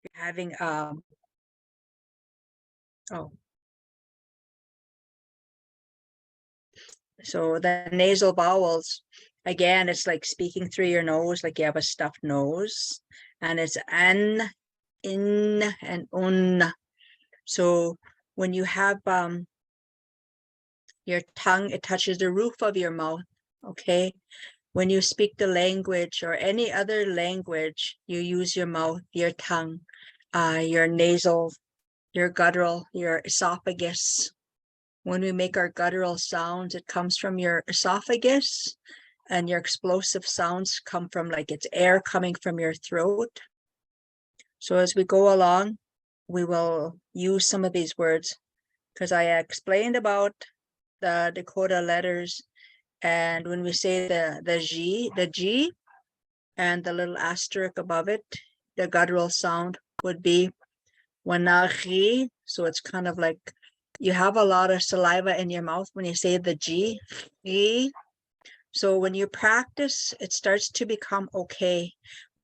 you're having so the nasal vowels, again, it's like speaking through your nose, like you have a stuffed nose, and it's an, in, and un. So when you have your tongue, it touches the roof of your mouth, okay? When you speak the language or any other language, you use your mouth, your tongue, your nasal, your guttural, your esophagus. When we make our guttural sounds, it comes from your esophagus, and your explosive sounds come from, like, it's air coming from your throat. So as we go along, we will use some of these words, because I explained about the Dakota letters. And when we say the G and the little asterisk above it, the guttural sound would be wanachi. So it's kind of like you have a lot of saliva in your mouth when you say the G. So when you practice, it starts to become okay.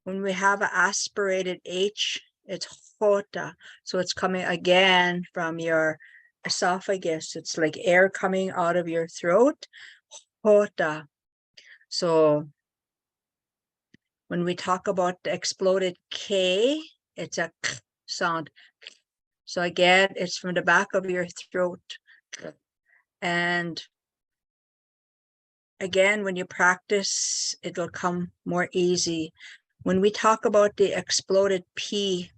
When we have an aspirated H, it's hota. So it's coming again from your esophagus. It's like air coming out of your throat. Hota. So when we talk about the exploded K, it's a k sound. So again, it's from the back of your throat. And again, when you practice, it'll come more easy. When we talk about the exploded P,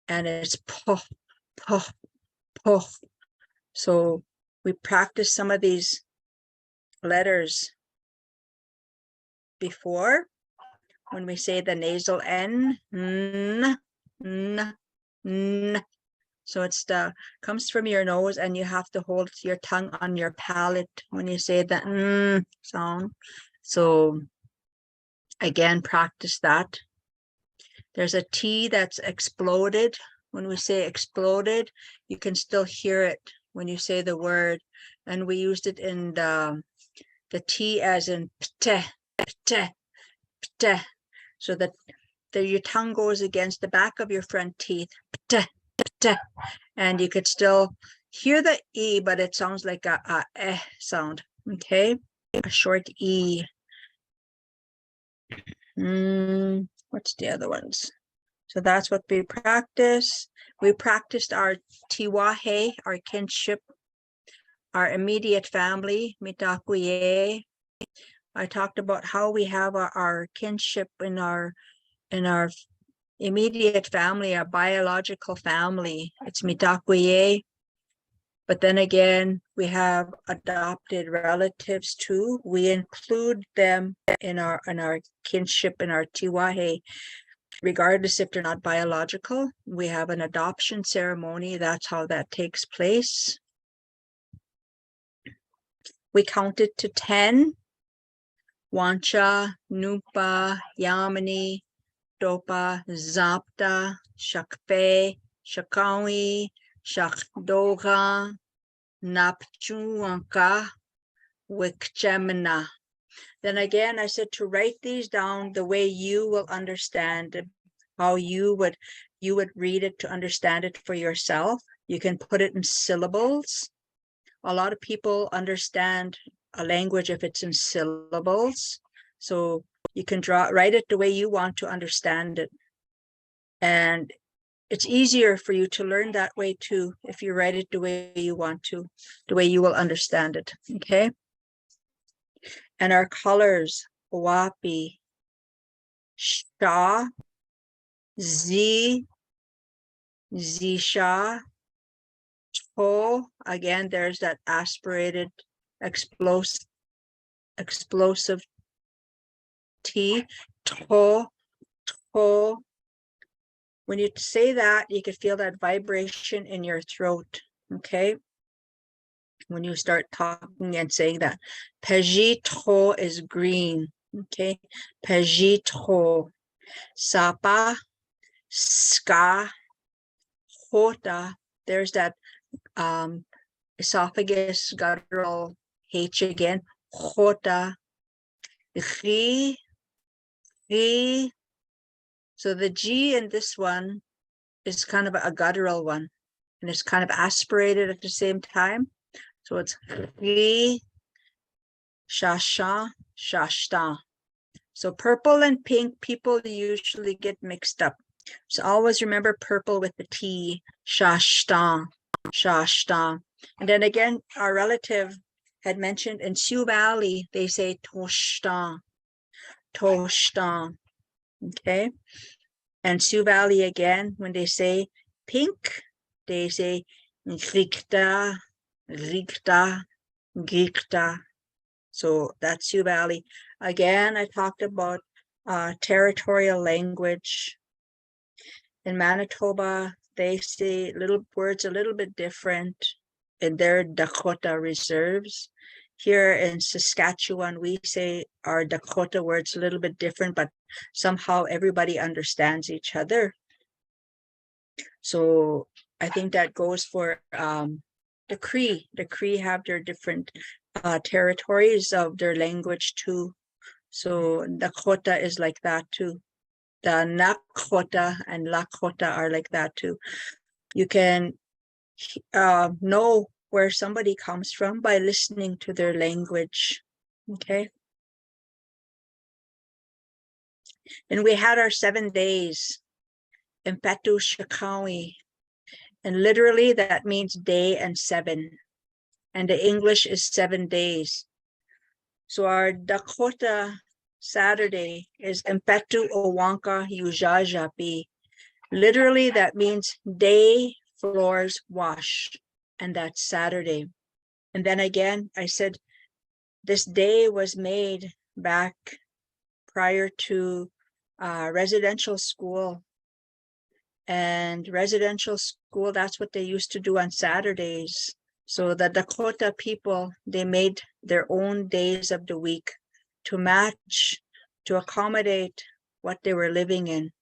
and it's po, po, po. So we practice some of these letters before. When we say the nasal N, n, n, n. So it's comes from your nose, and you have to hold your tongue on your palate when you say the n sound. So again, practice that. There's a T that's exploded. When we say exploded, you can still hear it when you say the word. And we used it in the T as in pte, pte, pte. So that your tongue goes against the back of your front teeth. Pte, pte. And you could still hear the E, but it sounds like a eh sound, okay? A short E. What's the other ones? So that's what we practice. We practiced our tiwahe, our kinship, our immediate family, mitakuye. I talked about how we have our kinship in our immediate family, our biological family. It's mitakuye. But then again, we have adopted relatives too. We include them in our kinship, in our tiwahe, regardless if they're not biological. We have an adoption ceremony. That's how that takes place. We counted to 10. Wancha, Nupa, Yamani, Dopa, Zapta, Shakpe, Shakawi, Shakdoga, Napchuanka, Wikchemna. Then again, I said to write these down the way you will understand it, how you would read it to understand it for yourself. You can put it in syllables. A lot of people understand a language if it's in syllables. So you can write it the way you want to understand it. And it's easier for you to learn that way too, if you write it the way you want to, the way you will understand it, okay? And our colors, wapi, sha, z, zisha, to. Again, there's that aspirated explosive T, to, to. When you say that, you can feel that vibration in your throat, okay? When you start talking and saying that. Pejito is green, okay? Pejito. Sapa, ska, hota. There's that esophagus guttural H again. Hota. Ri. So the G in this one is kind of a guttural one, and it's kind of aspirated at the same time. So it's ri, shasha, shashta. So purple and pink, people usually get mixed up. So always remember purple with the T, shashta, shashta. And then again, our relative had mentioned in Sioux Valley, they say toshta, toshta, okay? And Sioux Valley again, when they say pink, they say rikta, rikta, gikta. So that's Sioux Valley. Again, I talked about territorial language. In Manitoba, they say little words a little bit different in their Dakota reserves. Here in Saskatchewan, we say our Dakota words a little bit different, but somehow everybody understands each other. So I think that goes for the Cree. The Cree have their different territories of their language too. So Dakota is like that too. The Nakota and Lakota are like that too. You can know where somebody comes from by listening to their language. Okay. And we had our 7 days in Petu Shikawi. And literally that means day and 7. And the English is 7 days. So our Dakota Saturday is Impetu Owanka Yujajapi. Literally that means day, floors, wash. And that's Saturday. And then again, I said, this day was made back prior to residential school. And residential school, that's what they used to do on Saturdays. So the Dakota people, they made their own days of the week to match, to accommodate what they were living in,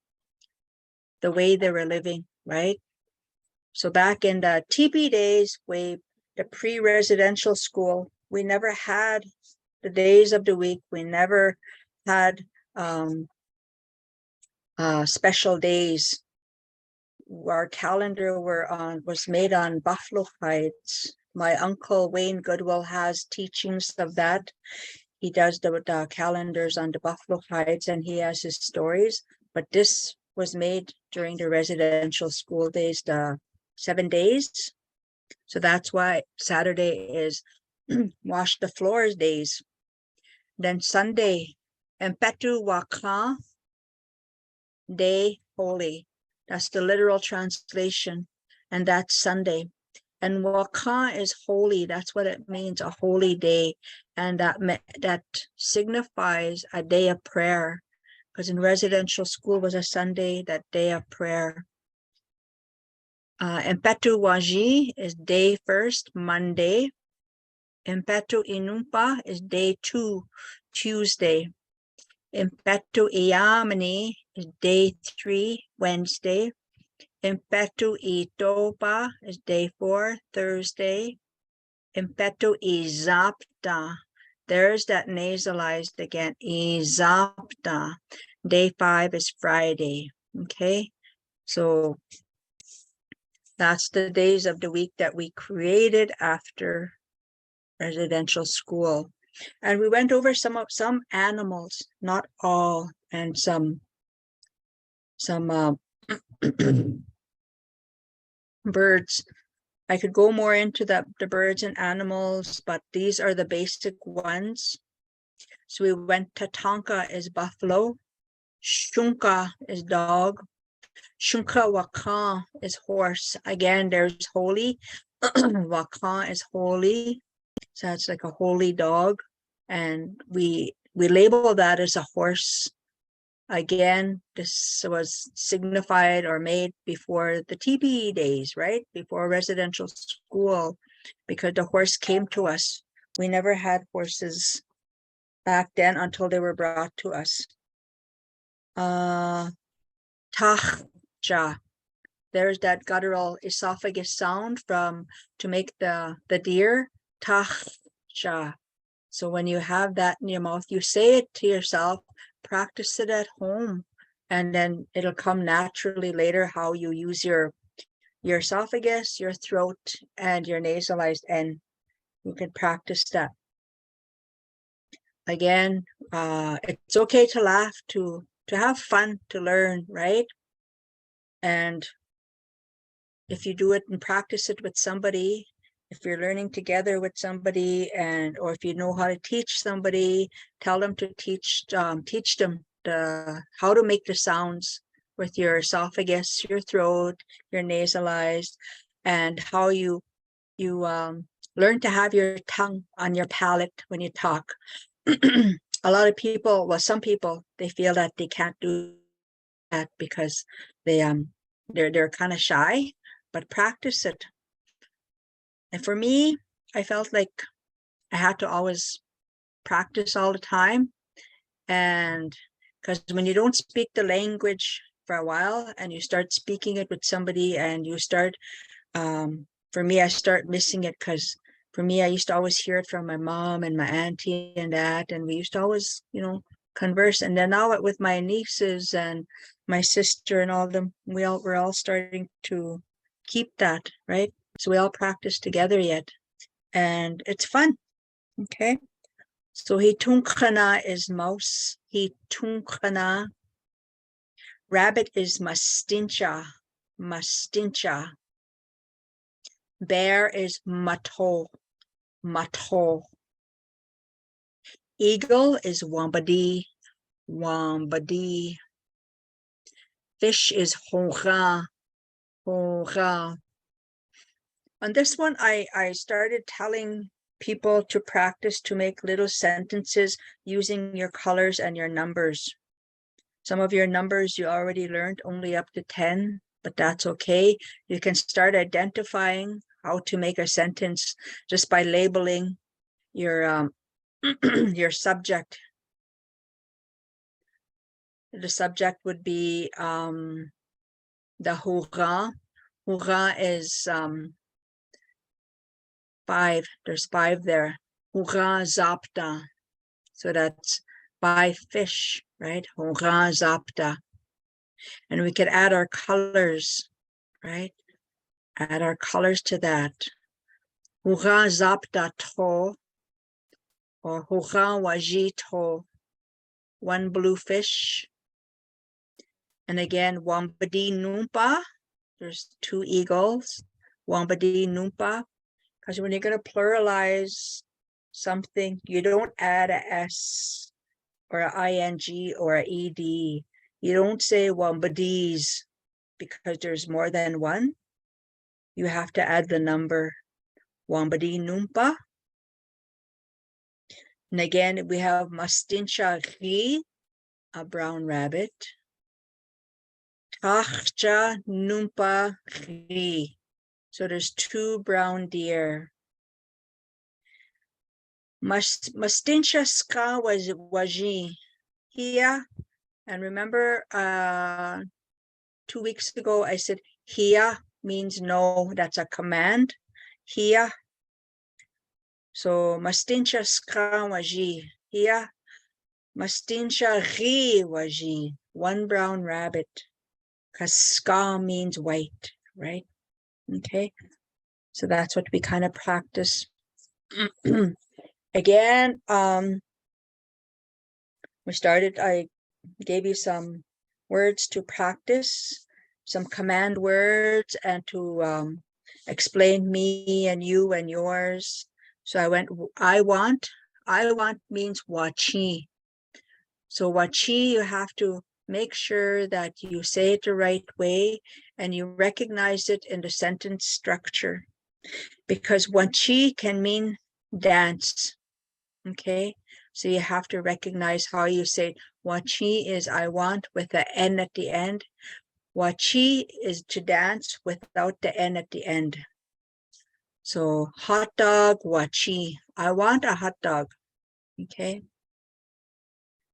the way they were living, right? So back in the TP days, the pre-residential school, we never had the days of the week. We never had special days. Our calendar was made on buffalo hides. My uncle Wayne Goodwill has teachings of that. He does the calendars on the buffalo hides, and he has his stories. But this was made during the residential school days, the 7 days. So that's why Saturday is wash the floors days. Then Sunday, Empetu Waka, day holy. That's the literal translation, and that's Sunday. And Waka is holy. That's what it means, a holy day. And that signifies a day of prayer, because in residential school was a Sunday, that day of prayer. Empetu Waji is day 1st, Monday. Empetu Inumpa is day 2, Tuesday. Impetu Iyamani is day 3, Wednesday. Impetu Itopa is day 4, Thursday. Impetu Izapta, there's that nasalized again, Izapta, day 5 is Friday. Okay, so that's the days of the week that we created after residential school. And we went over some animals, not all, and some birds. I could go more into the birds and animals, but these are the basic ones. So we went to Tonka is buffalo, Shunka is dog, Shunka Wakan is horse. Again, there's holy, Wakan is holy. So it's like a holy dog. And we label that as a horse. Again, this was signified or made before the TPE days, right? Before residential school, because the horse came to us. We never had horses back then until they were brought to us. Tachja. There's that guttural esophagus sound to make the deer. Tachja. So when you have that in your mouth, you say it to yourself, practice it at home, and then it'll come naturally later how you use your esophagus, your throat, and your nasalized N. You can practice that. Again, it's okay to laugh, to have fun, to learn, right? And if you do it and practice it with somebody, if you're learning together with somebody, and or if you know how to teach somebody, tell them to teach them how to make the sounds with your esophagus, your throat, your nasalized, and how you learn to have your tongue on your palate when you talk. A lot of people, well, some people, they feel that they can't do that because they're kind of shy, but practice it. And for me, I felt like I had to always practice all the time. And because when you don't speak the language for a while and you start speaking it with somebody and you start, for me, I start missing it, because for me, I used to always hear it from my mom and my auntie and that, and we used to always, converse. And then now with my nieces and my sister and all of them, we're all starting to keep that, right? So we all practice together yet, and it's fun. Okay. So hitunkana is mouse. Hitunkana. Rabbit is mastincha. Mastincha. Bear is mato. Mato. Eagle is wambadi. Wambadi. Fish is honga. Honga. On this one, I started telling people to practice to make little sentences using your colors and your numbers. Some of your numbers you already learned only up to 10, but that's okay. You can start identifying how to make a sentence just by labeling your your subject. The subject would be the hurrah. Hurrah is 5. There's 5 there. Hurrah zapta. So that's 5 fish, right? Hurrah zapta. And we could add our colors, right? Add our colors to that. Hurrah zapta to, or hurrah wajito. 1 blue fish. And again, wambadi numpa. There's 2 eagles. Wambadi numpa. Because when you're going to pluralize something, you don't add a S or a ing or a ed. You don't say wambadis because there's more than one. You have to add the number. Wambadi numpa. And again, we have mastincha ri, a brown rabbit. Tachcha numpa ri. So there's 2 brown deer. Mastincha ska was waji here. And remember, 2 weeks ago, I said here means no, that's a command. Here. So mastincha ska waji here. Mastincha ri waji, 1 brown rabbit. Because ska means white, right? Okay. So that's what we kind of practice. Again, we started, I gave you some words to practice, some command words, and to explain me and you and yours. So I went, I want means wachi. So wachi, you have to make sure that you say it the right way and you recognize it in the sentence structure, because wachi can mean dance. Okay, so you have to recognize how you say wachi is I want with the N at the end. Wachi is to dance without the N at the end. So hot dog, wachi. I want a hot dog. Okay.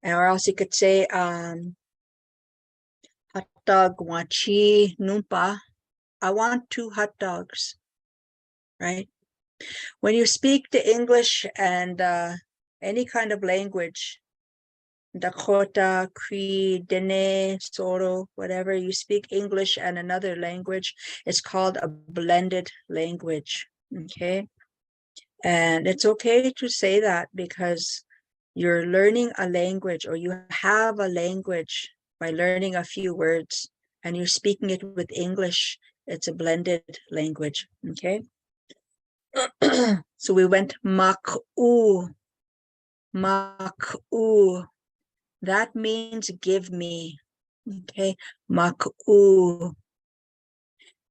Or else you could say hot dog, wachi, numpa. I want 2 hot dogs. Right? When you speak the English and any kind of language, Dakota, Cree, Dene, Soro, whatever. You speak English and another language. It's called a blended language, okay? And it's okay to say that because you're learning a language, or you have a language by learning a few words and you're speaking it with English. It's a blended language, okay? So we went mak'u, mak'u. That means give me, okay? Mak'u.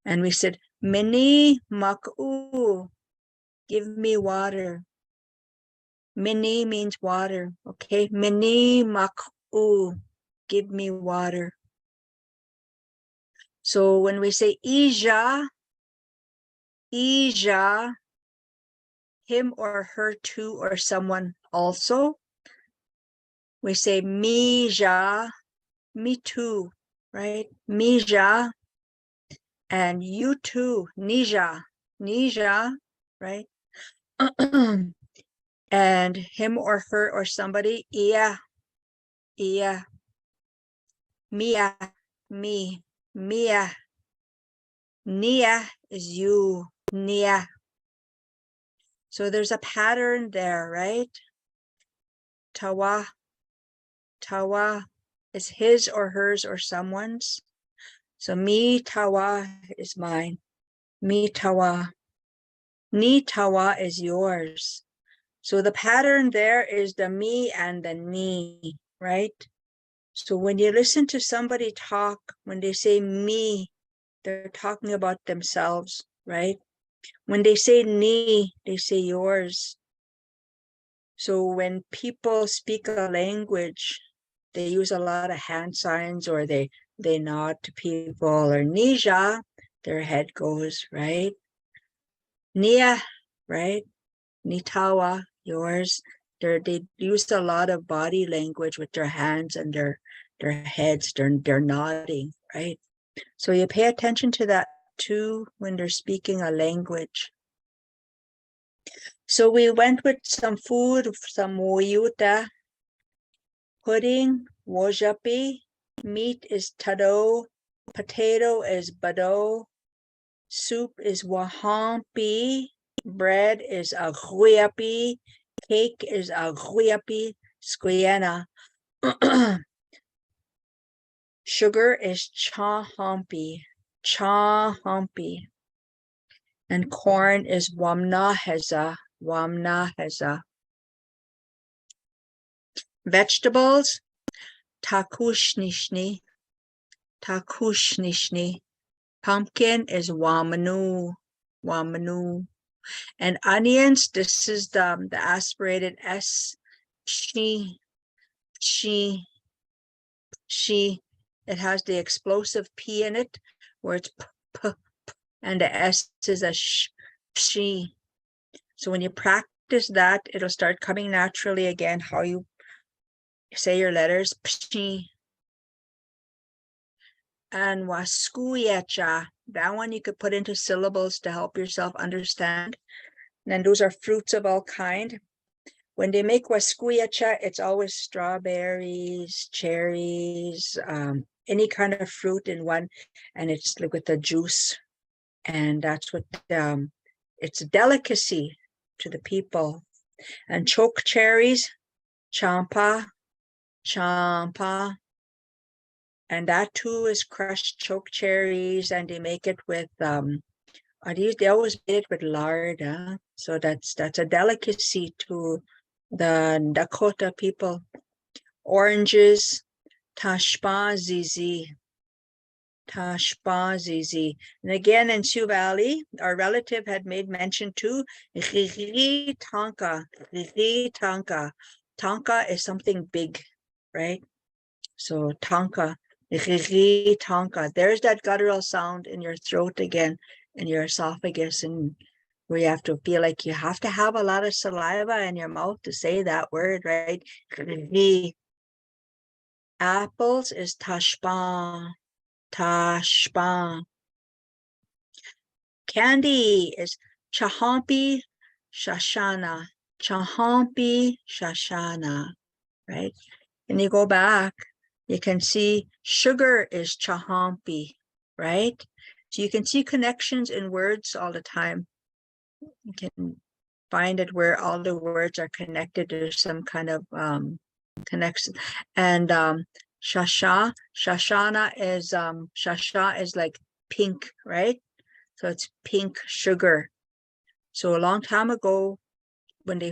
And we said, mini mak'u, give me water. Mini means water, okay? Mini mak'u, give me water. So when we say Ija, Ija, him or her too, or someone also, we say Mija, me too, right? Mija, and you too, Nija, Nija, right? And him or her or somebody, Ia, Ia, Mia, me, Mia, Nia is you, Nia. So there's a pattern there, right? Tawa, Tawa is his or hers or someone's. So me tawa is mine. Me tawa. Ni tawa is yours. So the pattern there is the me and the ni, right? So when you listen to somebody talk, when they say me, they're talking about themselves, right? When they say ni, they say yours. So when people speak a language, they use a lot of hand signs, or they nod to people, or Nija, their head goes, right? Nia, right? Nitawa, yours. They use a lot of body language with their hands and their heads, they're nodding, right? So you pay attention to that too when they're speaking a language. So we went with some food, some woyuta, pudding, wojapi, meat is tado, potato is bado, soup is wahampi, bread is aguiapi, cake is aguiapi, squiena. Sugar is chahampi, chahampi. And corn is wamnaheza, wamnaheza. Vegetables, takushnishni, takushnishni. Pumpkin is wamanu, wamanu. And onions, this is the aspirated S, she. It has the explosive P in it, where it's p, and the S is a she. So when you practice that, it'll start coming naturally again, how you say your letters, pshi. And waskuyecha, that one you could put into syllables to help yourself understand. And then those are fruits of all kind. When they make waskuyecha, it's always strawberries, cherries, any kind of fruit in one, and it's like with the juice. And that's what it's a delicacy to the people. And choke cherries, champa, champa. And that too is crushed choke cherries, and they make it with they always make it with lard, huh? So that's a delicacy to the Dakota people. Oranges, tashpa zizi, tashpa zizi. And again in Sioux Valley, our relative had made mention to tonka, tonka. Tonka is something big, right? So tonka, tonka. There's that guttural sound in your throat again, in your esophagus, and where you have to feel like you have to have a lot of saliva in your mouth to say that word, right? Apples is tashpa, tashpa. Candy is chahampi, shashana, chahampi, shashana, right? And you go back, you can see sugar is chahampi, right? So you can see connections in words all the time. You can find it where all the words are connected. There's some kind of connection. And shashana is like pink, right? So it's pink sugar. So a long time ago, when the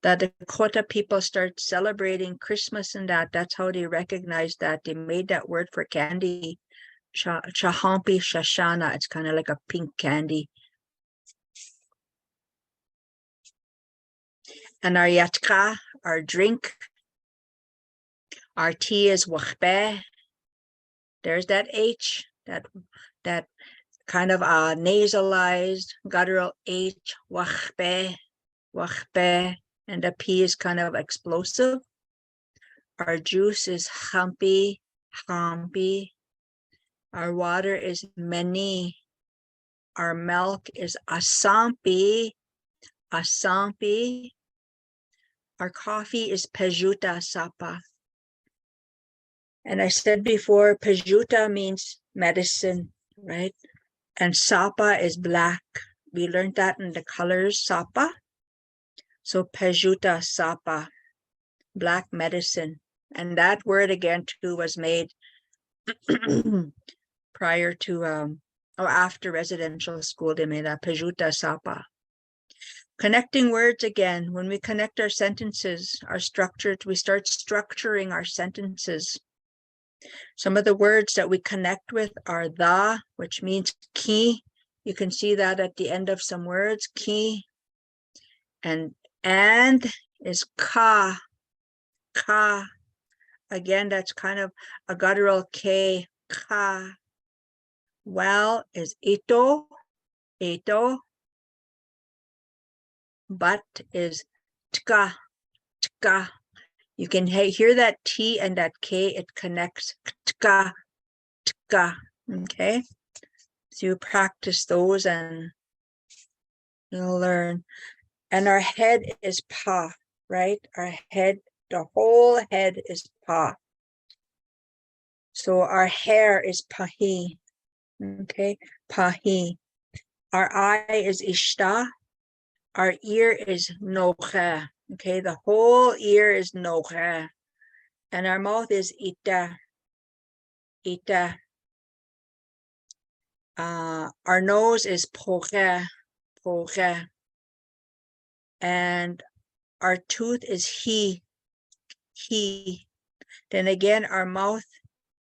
Dakota people start celebrating Christmas and that's how they recognized that. They made that word for candy, chahampi shashana. It's kind of like a pink candy. And our yatka, our drink, our tea is wachbe. There's that H, that kind of nasalized guttural H, wachbe, wachbe, and the P is kind of explosive. Our juice is hampi, hampi. Our water is meni. Our milk is asampi, asampi. Our coffee is pejuta sapa. And I said before, pejuta means medicine, right? And sapa is black. We learned that in the colors, sapa. So pejuta sapa, black medicine. And that word again too was made prior to or after residential school. They made that pejuta sapa. Connecting words again. When we connect our sentences, we start structuring our sentences. Some of the words that we connect with are the, which means ki. You can see that at the end of some words, ki. And is ka, ka. Again, that's kind of a guttural K, ka. Well is ito, ito. But is tka, tka. You can hear that T and that K, it connects, tka, tka, okay? So you practice those and you'll learn. And our head is pa, right? Our head, the whole head is pa. So our hair is pahi, okay? Pahi. Our eye is ishta. Our ear is nocha, okay? The whole ear is nocha. And our mouth is ita, ita. Our nose is poche, poche. And our tooth is he. Then again, our mouth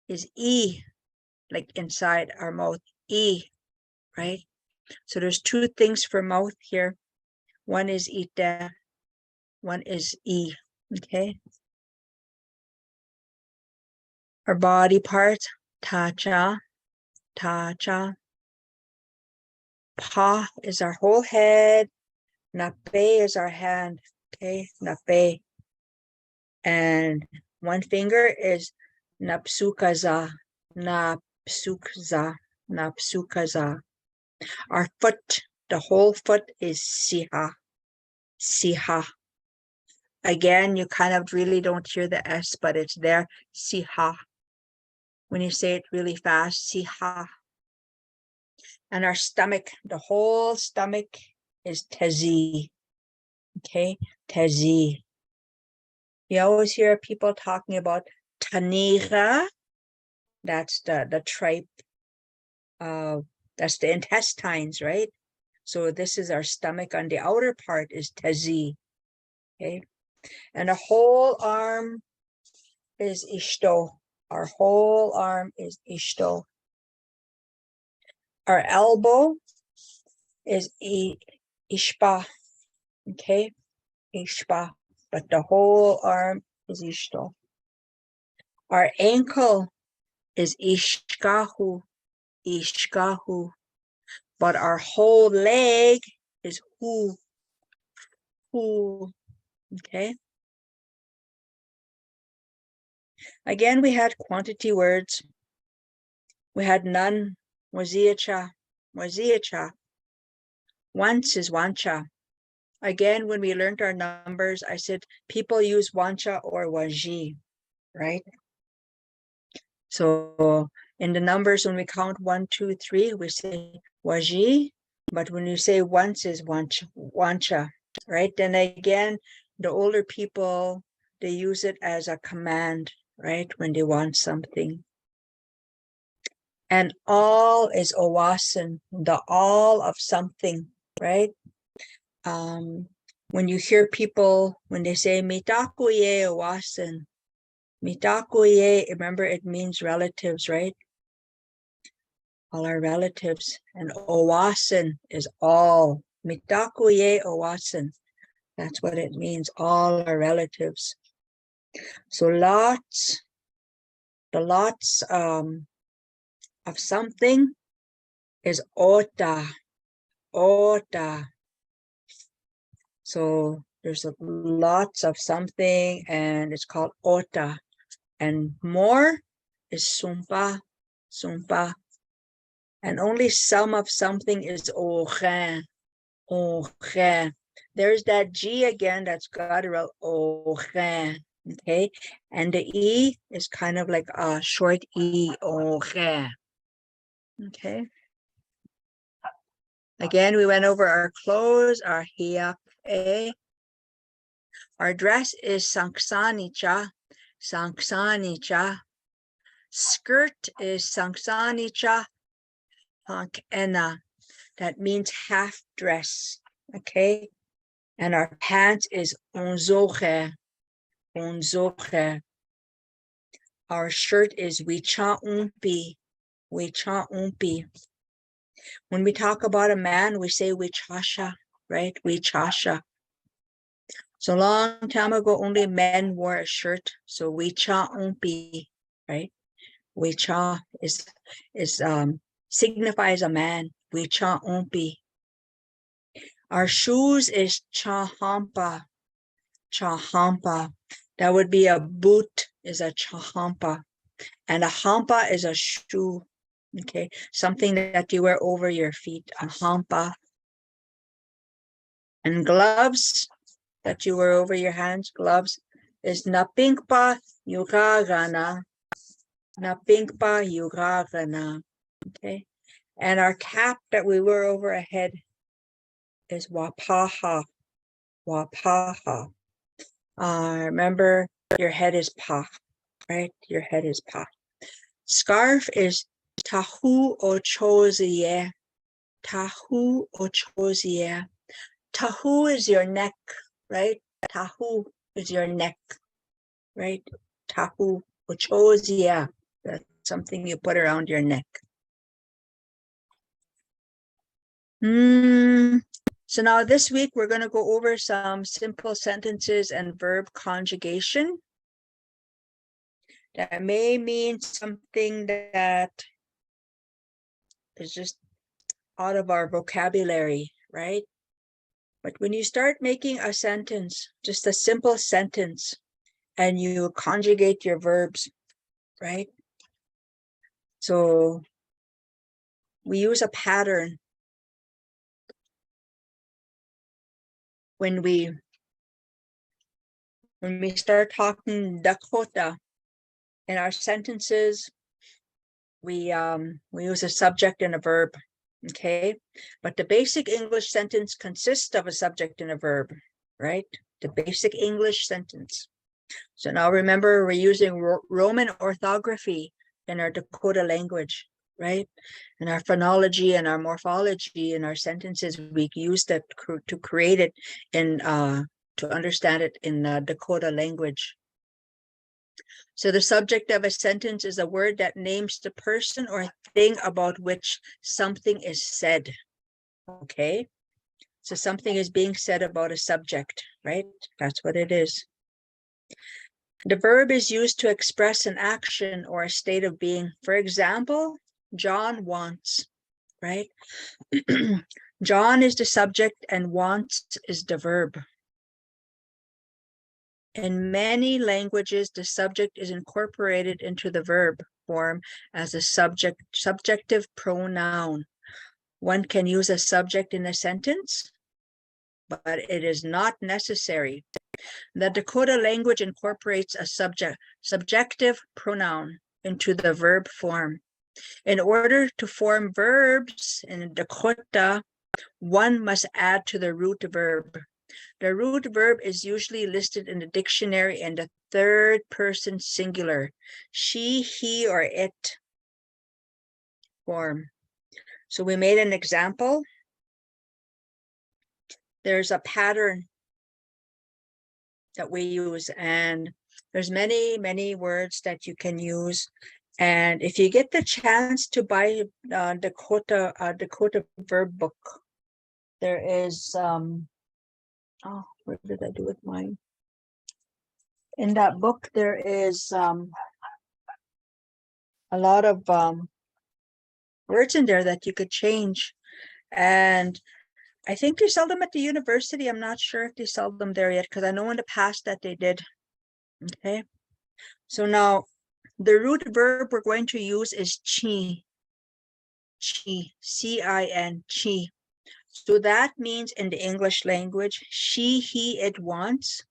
is e, like inside our mouth, e, right? So there's two things for mouth here. One is ita, one is e, okay? Our body parts, tacha, tacha. Pa is our whole head. Nape is our hand, okay? Nape. And one finger is napsukaza, napsukza, napsukaza. Our foot, the whole foot is siha, siha. Again, you kind of really don't hear the S, but it's there, siha. When you say it really fast, siha. And our stomach, the whole stomach is tezi, okay? Tezi. You always hear people talking about tanira. That's the tripe. That's the intestines, right? So this is our stomach. On the outer part is tezi. Okay. And a whole arm is ishto. Our whole arm is ishto. Our elbow is ishpa. Okay. Ishpa. But the whole arm is ishto. Our ankle is ishkahu, ishkahu. But our whole leg is hu, hu. Okay. Again, we had quantity words. We had none, waziacha, waziacha. Once is wancha. Again, when we learned our numbers, I said people use wancha or waji, right? So in the numbers, when we count 1, 2, 3, we say waji, but when you say once is wancha, right? Then again, the older people, they use it as a command, right? When they want something. And all is owasan, the all of something, right? When you hear people, when they say mitakuye owasan, mitakuye, remember it means relatives, right? All our relatives. And owasan is all. Mitakuye owasan. That's what it means, all our relatives. So lots, the lots of something is ota, ota. So there's lots of something and it's called ota. And more is sumpa, sumpa. And only some of something is ochen, ochen. There's that G again that's got a ochen, okay? And the E is kind of like a short E, ochen, okay? Again, we went over our clothes, our hiak. Our dress is sangsanicha, sangsanicha. Skirt is sangsanicha, hankena. That means half dress, okay? And our pants is onzoche, onzoche. Our shirt is wicha umpi, wicha umpi. When we talk about a man, we say wichasha, right? Wichasha. So long time ago, only men wore a shirt. So wicha umpi, right? Wicha is signifies a man. Wicha umpi. Our shoes is chahampa, chahampa. That would be a boot is a chahampa, and a hampa is a shoe. Okay, something that you wear over your feet, a hampa. And gloves that you wear over your hands, gloves is napingpa yugagana, napingpa yugagana. Okay, and our cap that we wear over our head is wapaha, wapaha. Remember, your head is pa, right? Your head is pa. Scarf is tahu ochozie, tahu ochozie. Tahu is your neck, right? Tahu is your neck, right? Tahu ochozie. That's something you put around your neck. So now this week, we're going to go over some simple sentences and verb conjugation. That may mean something that is just out of our vocabulary, right? But when you start making a sentence, just a simple sentence, and you conjugate your verbs, right? So we use a pattern when we start talking Dakota in our sentences, we use a subject and a verb, okay? But the basic English sentence consists of a subject and a verb, right? The basic English sentence. So now remember, we're using Roman orthography in our Dakota language, right? In our phonology and our morphology in our sentences, we use that to create it in to understand it in Dakota language. So the subject of a sentence is a word that names the person or thing about which something is said, okay? So something is being said about a subject, right? That's what it is. The verb is used to express an action or a state of being. For example, John wants, right? John is the subject and wants is the verb. In many languages, the subject is incorporated into the verb form as a subjective pronoun. One can use a subject in a sentence but it is not necessary. The Dakota language incorporates a subjective pronoun into the verb form. In order to form verbs in Dakota, one must add to the root verb. The root verb is usually listed in the dictionary in the third person singular, she, he, or it form. So we made an example. There's a pattern that we use, and there's many words that you can use. And if you get the chance to buy Dakota verb book, there is oh, what did I do with mine? In that book, there is a lot of words in there that you could change. And I think they sell them at the university. I'm not sure if they sell them there yet, because I know in the past that they did. Okay. So now the root verb we're going to use is chi. Chi, C-I-N, chi. So that means in the English language, she, he, it wants.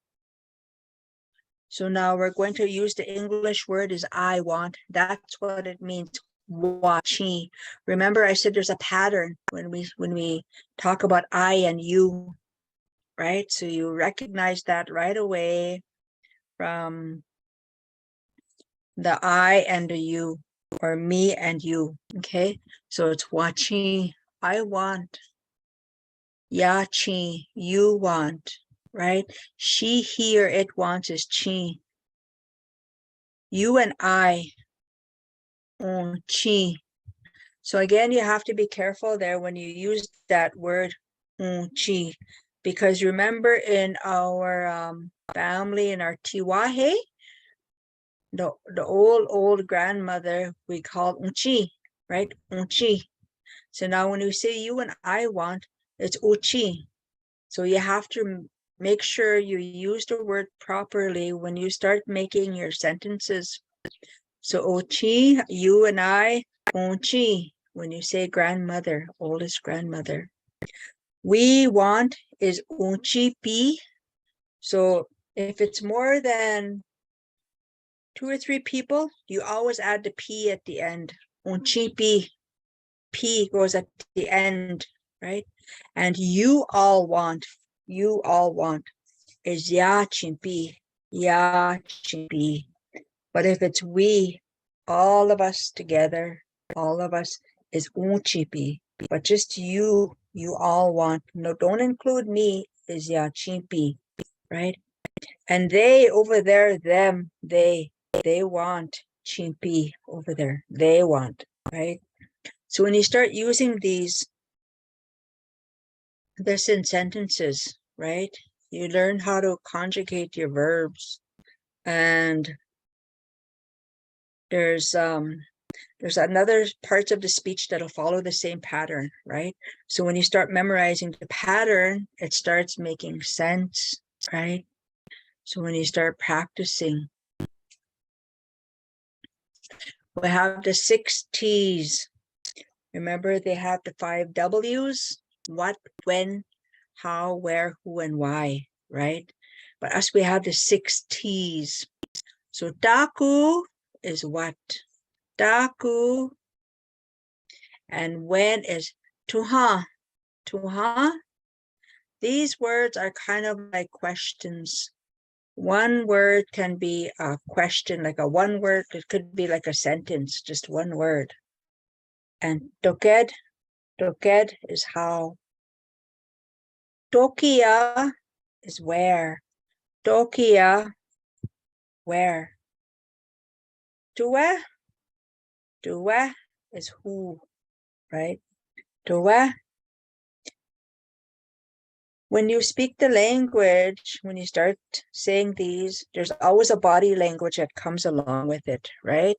So now we're going to use the English word is I want. That's what it means. Chi. Remember, I said there's a pattern when we talk about I and you, right? So you recognize that right away from the I and the you, or me and you. Okay, so it's wachi, I want. Yachi, you want, right? She, he, or it wants is chi. You and I, chi. So again, you have to be careful there when you use that word chi, because remember in our family, in our tiwahe, the old grandmother, we called unchi, right? Unchi. So now when you say you and I want, it's uchi. So you have to make sure you use the word properly when you start making your sentences. So uchi, you and I, unchi, when you say grandmother, oldest grandmother. We want is unchi pi. So if it's more than 2 or 3 people, you always add the P at the end. Unchi pi. P goes at the end, right? And you all want is ya chimpi, ya chimpi. But if it's we, all of us together, all of us is unchipi. But just you all want. No, don't include me, is ya chimpi, right? And they over there, them, they want chimpi over there. They want, right? So when you start using these, this in sentences, right? You learn how to conjugate your verbs. And there's another parts of the speech that'll follow the same pattern, right? So when you start memorizing the pattern, it starts making sense, right? So when you start practicing, we have the 6 T's. Remember, they have the 5 W's: what, when, how, where, who, and why, right? But us, we have the 6 T's. So daku is what? Daku. And when is tuha. Tuha. These words are kind of like questions. One word can be a question, like a one word. It could be like a sentence, just one word. And toked is how. Tokia is where. Tokia, where. Tua is who, right? Tua. When you speak the language, when you start saying these, there's always a body language that comes along with it, right?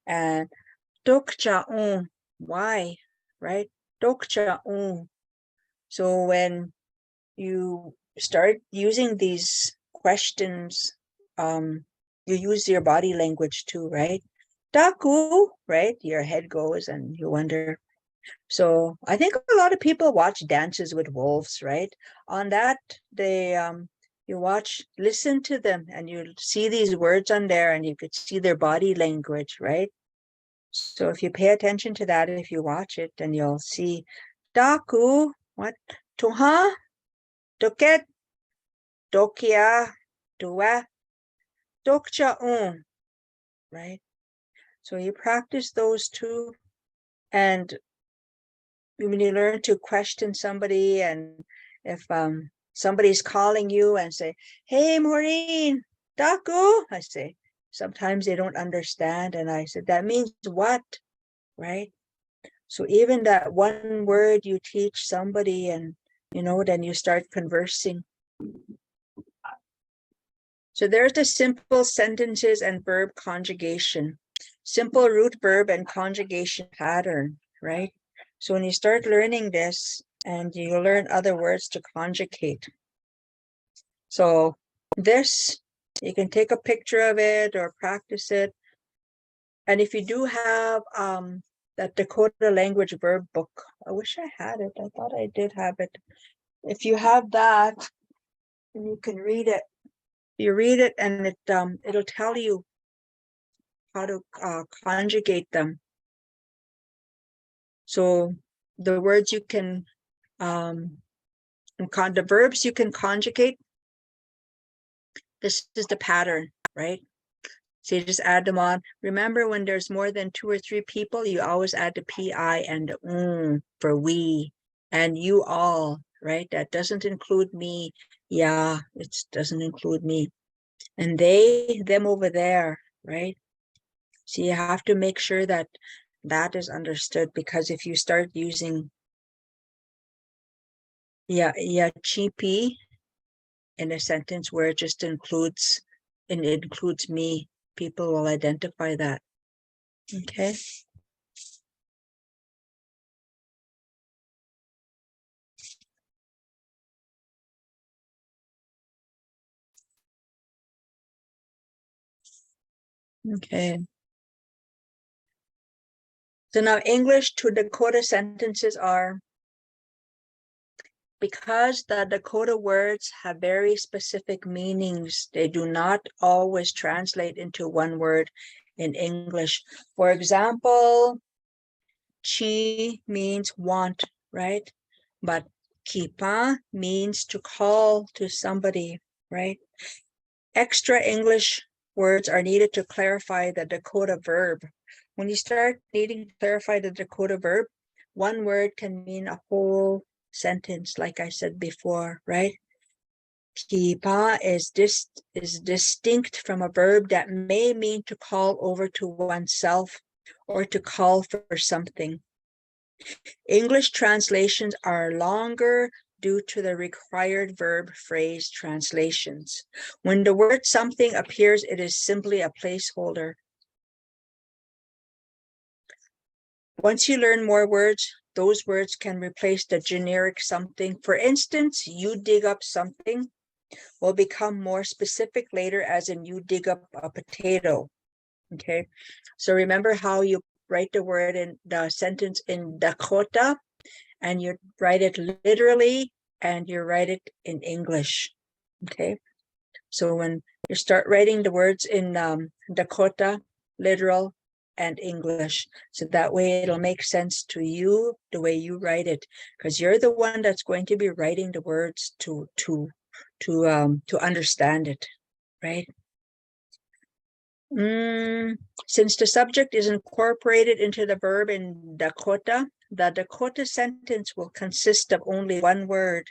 And tokcha'un, why, right? Tokcha'un. So when you start using these questions, you use your body language too, right? Taku, right? Your head goes and you wonder, So I think a lot of people watch Dances with Wolves, right? On that, they you watch, listen to them, and you see these words on there, and you could see their body language, right? So if you pay attention to that, if you watch it, then you'll see Daku, what? Tuha, Doket, Dokia, Dua, Dokcha right? So you practice those two, and when you learn to question somebody, and if somebody's calling you and say, "Hey, Maureen, Daku," I say, sometimes they don't understand, and I said, "That means what?" Right? So even that one word you teach somebody, and then you start conversing. So there's the simple sentences and verb conjugation, simple root verb and conjugation pattern, right? So when you start learning this, and you learn other words to conjugate. So this, you can take a picture of it or practice it. And if you do have that Dakota language verb book, I wish I had it. I thought I did have it. If you have that, and you can read it, you read it, and it'll tell you how to conjugate them. So the words you can, the verbs you can conjugate, this is the pattern, right? So you just add them on. Remember, when there's more than 2 or 3 people, you always add the pi and the for we, and you all, right? That doesn't include me. Yeah, it doesn't include me. And they, them over there, right? So you have to make sure that that is understood, because if you start using chipi in a sentence where it just includes, and it includes me, people will identify that. Okay. Okay. So now English to Dakota sentences are, because the Dakota words have very specific meanings, they do not always translate into one word in English. For example, chi means want, right? But kipa means to call to somebody, right? Extra English words are needed to clarify the Dakota verb. When you start needing to clarify the Dakota verb, one word can mean a whole sentence, like I said before, right? Kipa is distinct from a verb that may mean to call over to oneself or to call for something. English translations are longer due to the required verb phrase translations. When the word something appears, it is simply a placeholder. Once you learn more words, those words can replace the generic something. For instance, you dig up something will become more specific later, as in you dig up a potato. Okay, so remember how you write the word in the sentence in Dakota, and you write it literally, and you write it in English. Okay, so when you start writing the words in Dakota, literal, and English, so that way it'll make sense to you the way you write it, because you're the one that's going to be writing the words to understand it, right? Since the subject is incorporated into the verb in Dakota, the Dakota sentence will consist of only one word.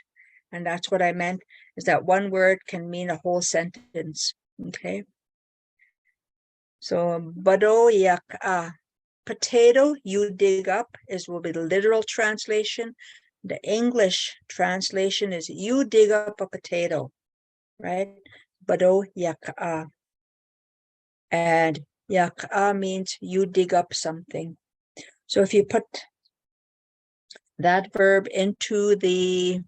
And that's what I meant, is that one word can mean a whole sentence. Okay. So, bado yak potato you dig up will be the literal translation. The English translation is you dig up a potato, right? Bado yak and yak means you dig up something. So if you put that verb into the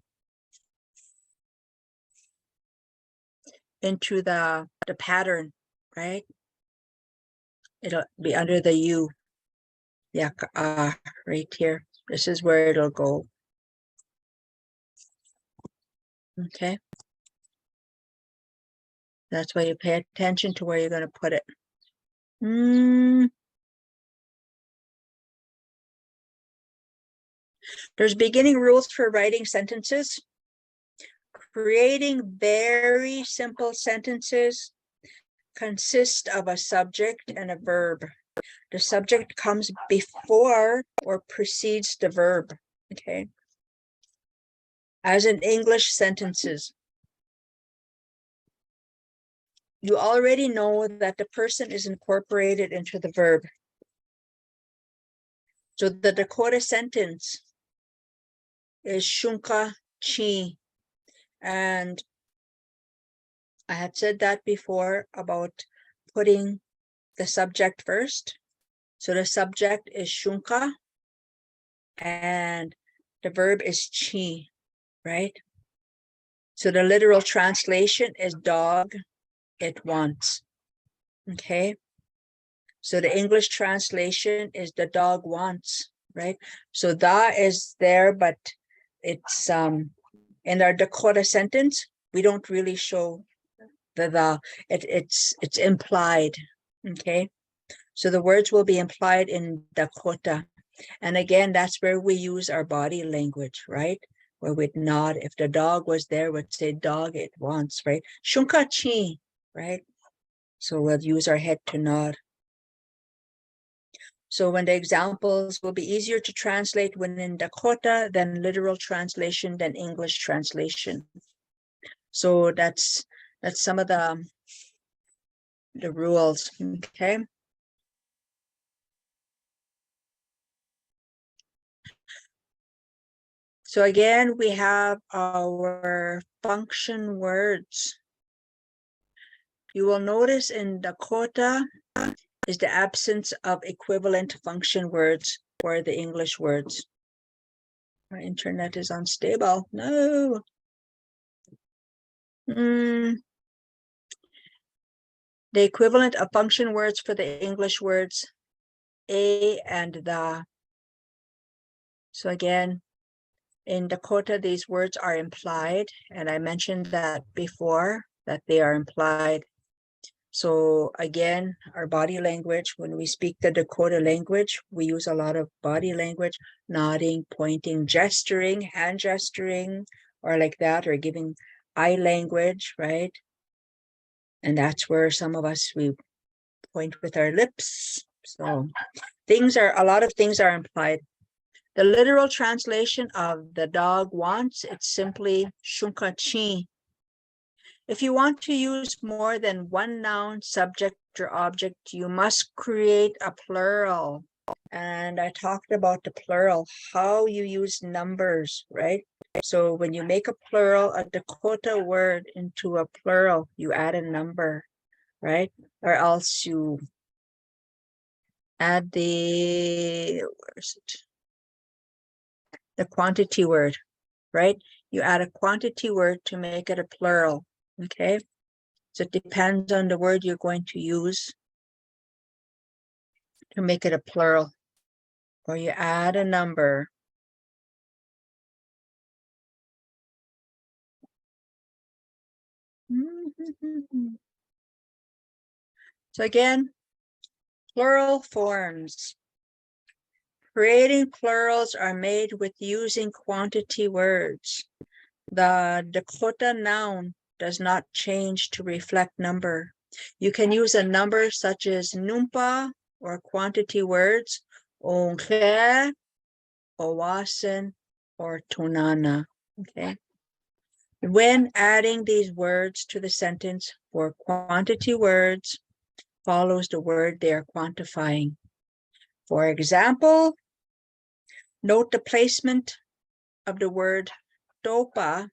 pattern, right? It'll be under the you, yak right here. This is where it'll go. Okay. That's why you pay attention to where you're going to put it. There's beginning rules for writing sentences. Creating very simple sentences consist of a subject and a verb. The subject comes before or precedes the verb, okay? As in English sentences, you already know that the person is incorporated into the verb. So the Dakota sentence is shunka chi. And I had said that before about putting the subject first. So the subject is shunka and the verb is chi, right? So the literal translation is dog, it wants. Okay. So the English translation is the dog wants, right? So that is there, but it's in our Dakota sentence, we don't really show it's implied. Okay. So the words will be implied in Dakota. And again, that's where we use our body language, right? Where we'd nod. If the dog was there, we'd say dog it wants, right? Shunkachi, right? So we'll use our head to nod. So when the examples will be easier to translate when in Dakota than literal translation than English translation. So that's some of the rules, okay? So again, we have our function words. You will notice in Dakota is the absence of equivalent function words for the English words. My internet is unstable. No. The equivalent of function words for the English words, a and the. So again, in Dakota, these words are implied, and I mentioned that before, that they are implied. So again, our body language, when we speak the Dakota language, we use a lot of body language, nodding, pointing, gesturing, hand gesturing, or like that, or giving eye language, right? And that's where some of us, we point with our lips. So a lot of things are implied. The literal translation of the dog wants, it's simply shunkachi. If you want to use more than one noun, subject, or object, you must create a plural. And I talked about the plural, how you use numbers, right? So when you make a plural, a Dakota word into a plural, you add a number, right? Or else you add where is it? The quantity word, right? You add a quantity word to make it a plural, okay? So it depends on the word you're going to use to make it a plural, or you add a number. So again, plural forms. Creating plurals are made with using quantity words. The Dakota noun does not change to reflect number. You can use a number such as numpa or quantity words, onke, owasin, or tunana, okay? When adding these words to the sentence for quantity words follows the word they are quantifying. For example, note the placement of the word topa,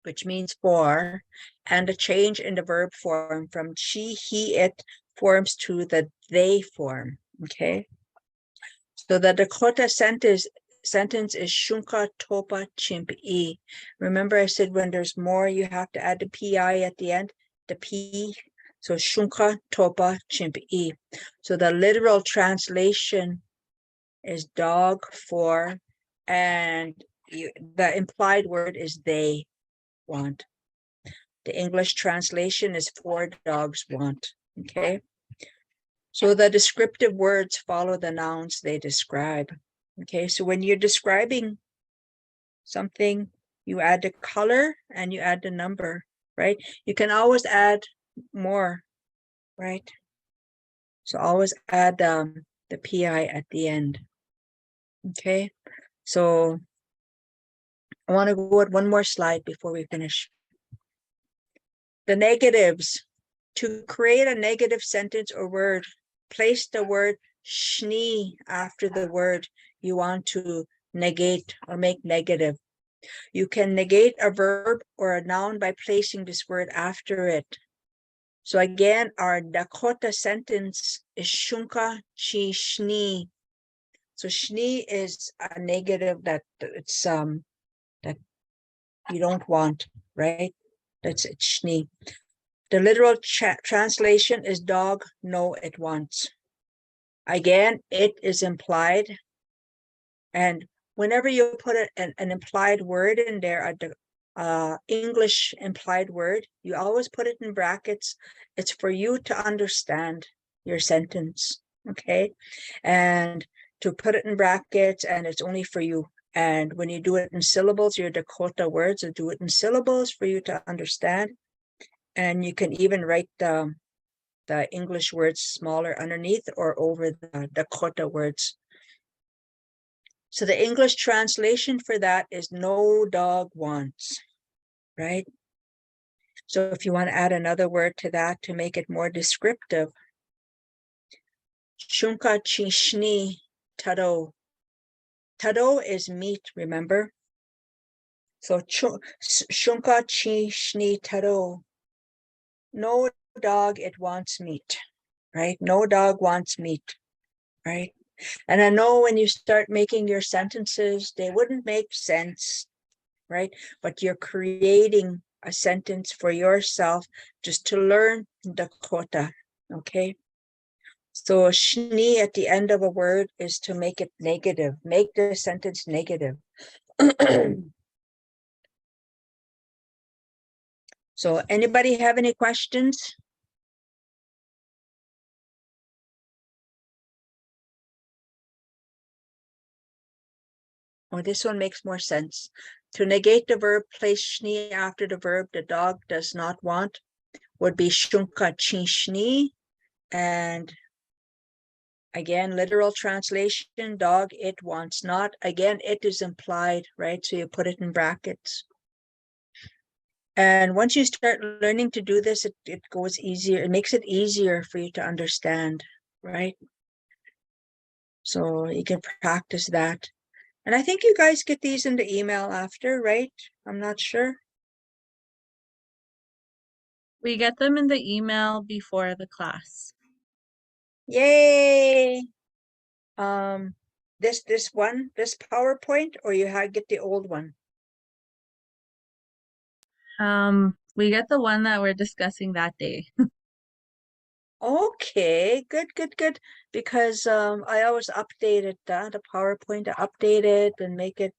which means for, and the change in the verb form from she, he, it forms to the they form, okay? So the Dakota sentence is shunka topa chimp-i. Remember I said when there's more, you have to add the pi at the end, the p. So shunka topa chimp-i. So the literal translation is dog for, and the implied word is they want. The English translation is 4 dogs want. Okay. So the descriptive words follow the nouns they describe. Okay. So when you're describing something, you add the color and you add the number, right? You can always add more, right? So always add the PI at the end. Okay. So I want to go at one more slide before we finish. The negatives. To create a negative sentence or word, place the word shni after the word you want to negate or make negative. You can negate a verb or a noun by placing this word after it. So again, our Dakota sentence is shunka chi shni. So shni is a negative that it's that you don't want, right? That's it, shni. The literal translation is dog, no, it wants. Again, it is implied. And whenever you put an implied word in there, English implied word, you always put it in brackets. It's for you to understand your sentence, okay? And to put it in brackets, and it's only for you. And when you do it in syllables, your Dakota words, will do it in syllables for you to understand. And you can even write the English words smaller underneath or over the Dakota words. So the English translation for that is no dog wants, right? So if you want to add another word to that to make it more descriptive, shunka chishni taro. Taro is meat, remember? So shunka chishni taro. No dog, it wants meat, right? No dog wants meat, right? And I know when you start making your sentences, they wouldn't make sense, right? But you're creating a sentence for yourself just to learn Dakota, okay? So shni at the end of a word is to make it negative, make the sentence negative. So anybody have any questions? Oh, this one makes more sense. To negate the verb, place shni after the verb the dog does not want would be shunka chi shni. And again, literal translation, dog, it wants not. Again, it is implied, right? So you put it in brackets. And once you start learning to do this, it goes easier. It makes it easier for you to understand, right? So you can practice that. And I think you guys get these in the email after, right? I'm not sure. We get them in the email before the class. Yay! This PowerPoint, or you get the old one? We get the one that we're discussing that day. Okay, good. Because I always update it, the PowerPoint, to update it and make it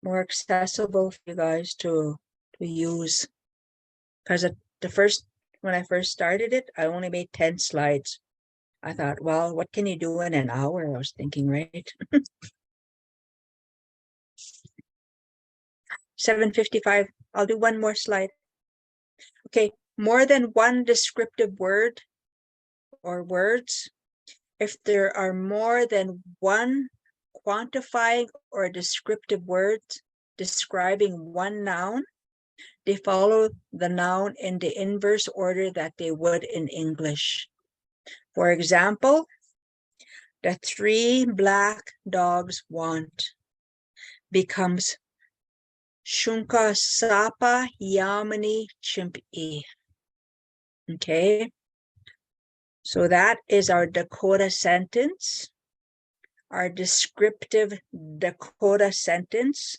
more accessible for you guys to use. Because when I first started it, I only made 10 slides. I thought, well, what can you do in an hour? I was thinking, right? 7:55. I'll do one more slide. Okay, more than one descriptive word or words. If there are more than one quantifying or descriptive words describing one noun, they follow the noun in the inverse order that they would in English. For example, the 3 black dogs want becomes shunka sapa yamani chimpi. Okay, so that is our Dakota sentence, our descriptive Dakota sentence.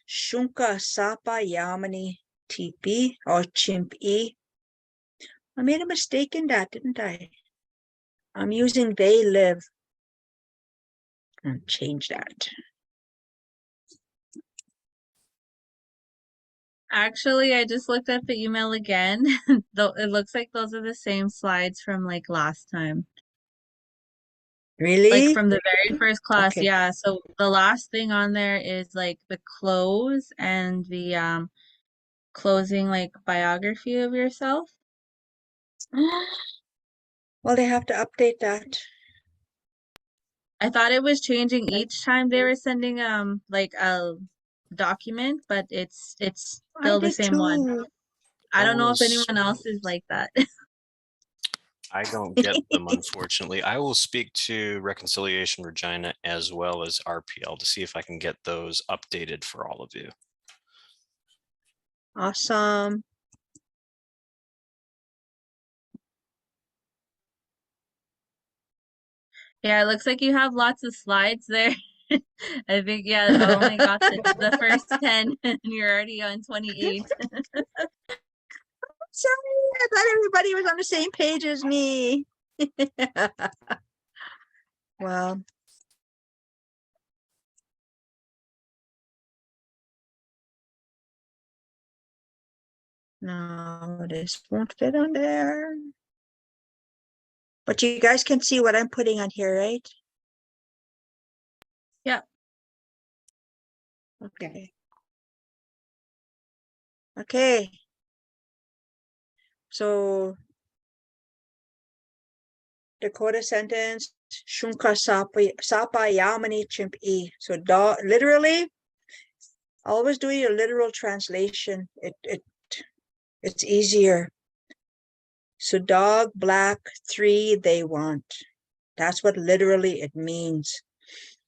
Shunka sapa yamani tipi or chimpi. I made a mistake in that, didn't I? I'm using they live. And change that. Actually, I just looked at the email again. Though it looks like those are the same slides from like last time. Like Really? from the very first class, Okay. yeah. So the last thing on there is like the close and the closing like biography of yourself. Well, they have to update that. I thought it was changing each time they were sending like a document, but it's I still the did same one. too. I don't know if Those, anyone else is like that. I don't get them, unfortunately. I will speak to Reconciliation Regina as well as RPL to see if I can get those updated for all of you. Awesome. Yeah, it looks like you have lots of slides there. I think, yeah, I only got the first 10 and you're already on 28. Sorry, I thought everybody was on the same page as me. Well, no, this won't fit on there. But you guys can see what I'm putting on here, right? Yeah. Okay. Okay. So Dakota sentence, Shunka Sapa Yamani Chimp E. So literally, always do your literal translation. It's easier. So dog, black, 3, they want. That's what literally it means.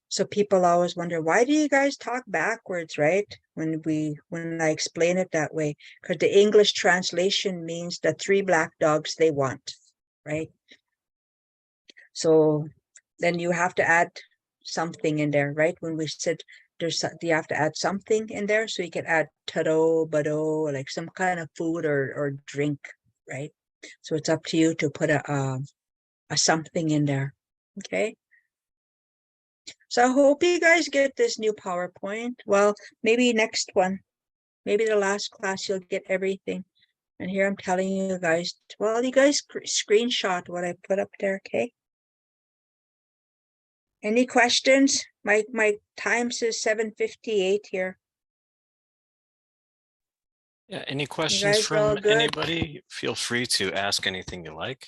So people always wonder, why do you guys talk backwards, right? When I explain it that way, because the English translation means the 3 black dogs they want, right? So then you have to add something in there, right? When we said you have to add something in there, so you can add taro, bado, like some kind of food or drink, right? So it's up to you to put a something in there, okay? So I hope you guys get this new PowerPoint. Well, maybe next one, maybe the last class, you'll get everything. And here I'm telling you guys, well, you guys screenshot what I put up there, okay? Any questions? My time says 7:58 here. Yeah, any You questions guys all from good? anybody? Feel free to ask anything you like.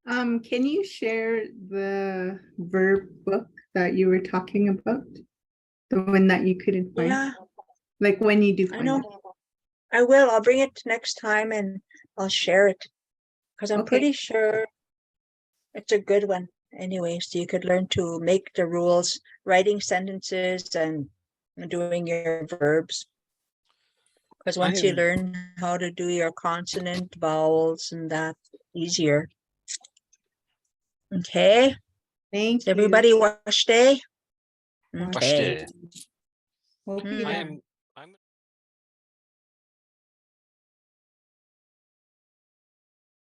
Can you share the verb book that you were talking about? The one that you couldn't find? Yeah, Like when you do I find know. it. I will. I'll bring it next time and I'll share it. Because I'm Okay. pretty sure it's a good one anyway. So you could learn to make the rules, writing sentences and doing your verbs. Because once you learn how to do your consonant, vowels, and that, easier. Okay. Thank Everybody you. wash day. Wash Okay. day. Hope Mm. you I have am